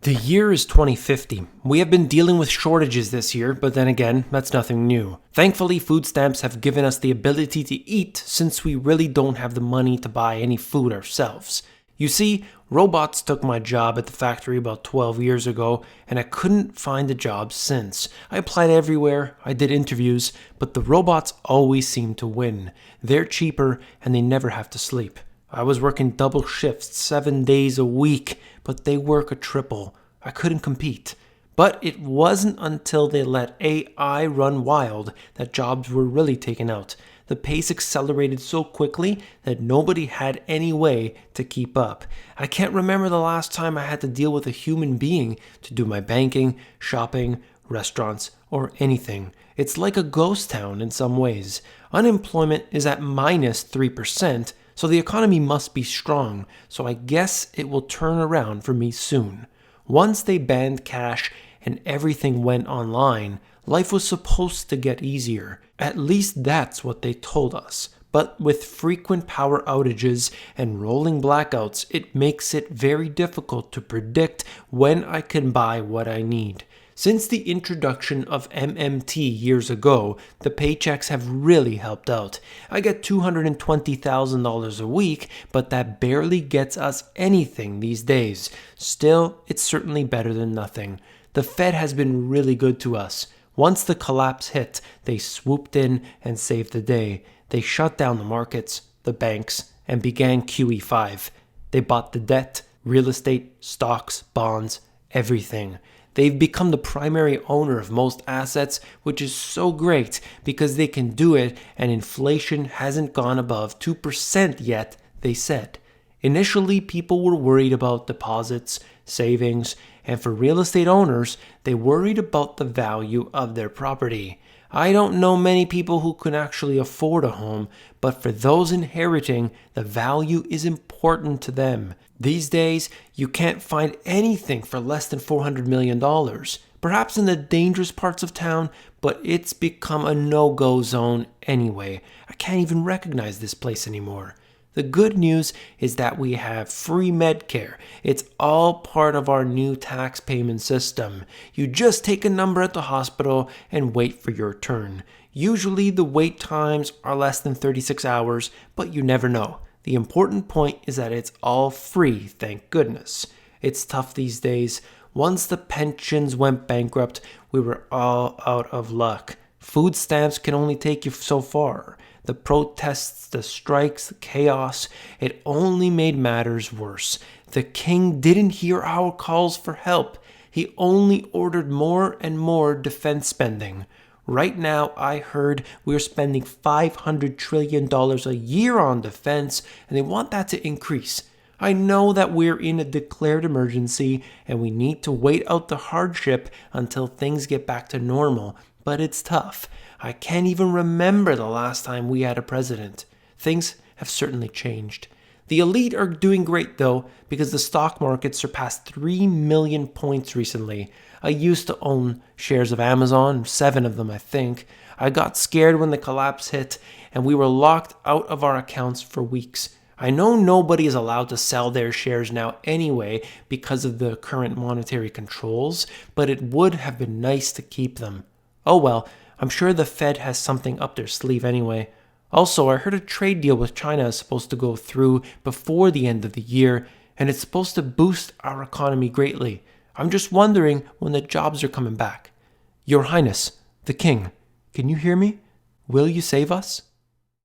The year is 2050. We have been dealing with shortages this year, but then again, that's nothing new. Thankfully, food stamps have given us the ability to eat since we really don't have the money to buy any food ourselves. You see, robots took my job at the factory about 12 years ago, and I couldn't find a job since. I applied everywhere, I did interviews, but the robots always seem to win. They're cheaper, and they never have to sleep. I was working double shifts 7 days a week, but they work a triple. I couldn't compete. But it wasn't until they let AI run wild that jobs were really taken out. The pace accelerated so quickly that nobody had any way to keep up. I can't remember the last time I had to deal with a human being to do my banking, shopping, restaurants, or anything. It's like a ghost town in some ways. Unemployment is at minus 3%. So the economy must be strong, so I guess it will turn around for me soon. Once they banned cash and everything went online, life was supposed to get easier. At least that's what they told us. But with frequent power outages and rolling blackouts, it makes it very difficult to predict when I can buy what I need. Since the introduction of MMT years ago, the paychecks have really helped out. I get $220,000 a week, but that barely gets us anything these days. Still, it's certainly better than nothing. The Fed has been really good to us. Once the collapse hit, they swooped in and saved the day. They shut down the markets, the banks, and began QE5. They bought the debt, real estate, stocks, bonds, everything. They've become the primary owner of most assets, which is so great because they can do it and inflation hasn't gone above 2% yet, they said. Initially, people were worried about deposits, savings, and for real estate owners, they worried about the value of their property. I don't know many people who can actually afford a home, but for those inheriting, the value is important to them. These days, you can't find anything for less than $400 million. Perhaps in the dangerous parts of town, but it's become a no-go zone anyway. I can't even recognize this place anymore. The good news is that we have free Medcare. It's all part of our new tax payment system. You just take a number at the hospital and wait for your turn. Usually the wait times are less than 36 hours, but you never know. The important point is that it's all free, thank goodness. It's tough these days. Once the pensions went bankrupt, we were all out of luck. Food stamps can only take you so far. The protests, the strikes, the chaos, it only made matters worse. The king didn't hear our calls for help. He only ordered more and more defense spending. Right now, I heard we're spending $500 trillion a year on defense, and they want that to increase. I know that we're in a declared emergency, and we need to wait out the hardship until things get back to normal, but it's tough. I can't even remember the last time we had a president. Things have certainly changed. The elite are doing great though, because the stock market surpassed 3 million points recently. I used to own shares of Amazon, 7 of them I think. I got scared when the collapse hit, and we were locked out of our accounts for weeks. I know nobody is allowed to sell their shares now anyway because of the current monetary controls, but it would have been nice to keep them. Oh well, I'm sure the Fed has something up their sleeve anyway. Also, I heard a trade deal with China is supposed to go through before the end of the year, and it's supposed to boost our economy greatly. I'm just wondering when the jobs are coming back. Your Highness, the King, can you hear me? Will you save us?